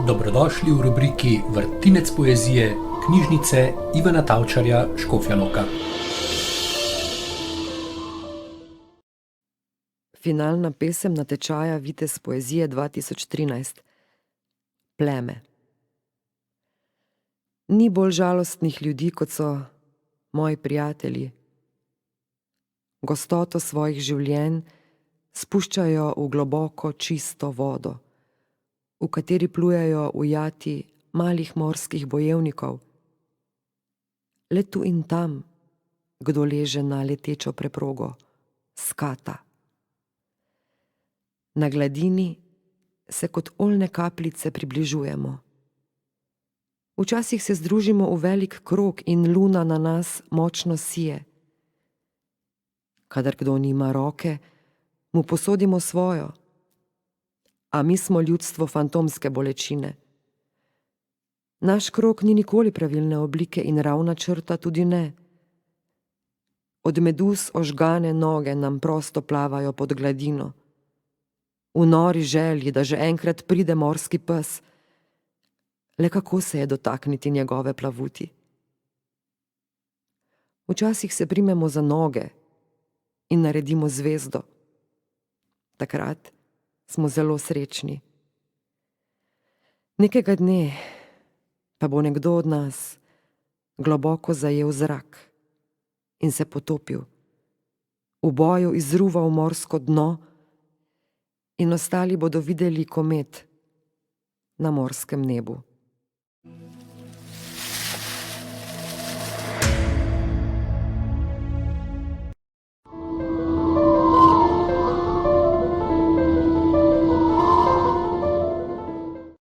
Dobrodošli v rubriki Vrtinec poezije knjižnice Ivana Tavčarja Škofja Loka. Finalna pesem natečaja Vitez poezije 2013. Pleme. Ni bolj žalostnih ljudi, kot so moji prijatelji. Gostoto svojih življenj spuščajo v globoko, čisto vodo, v kateri plujejo ujati malih morskih bojevnikov. Le tu in tam kdo leže na letečo preprogo, skata. Na gladini se kot oljne kapljice približujemo. Včasih se združimo v velik krog in luna na nas močno sije. Kadar kdo nima roke, mu posodimo svojo, a mi smo ljudstvo fantomske bolečine. Naš krog ni nikoli pravilne oblike in ravna črta tudi ne. Od meduz ožgane noge nam prosto plavajo pod gladino. V nori želji, da že enkrat pride morski pes, le kako se je dotakniti njegove plavuti. Včasih se primemo za noge in naredimo zvezdo. Takrat smo zelo srečni. Nekega dne pa bo nekdo od nas globoko zajel zrak in se potopil, v boju izruval morsko dno in ostali bodo videli komet na morskem nebu.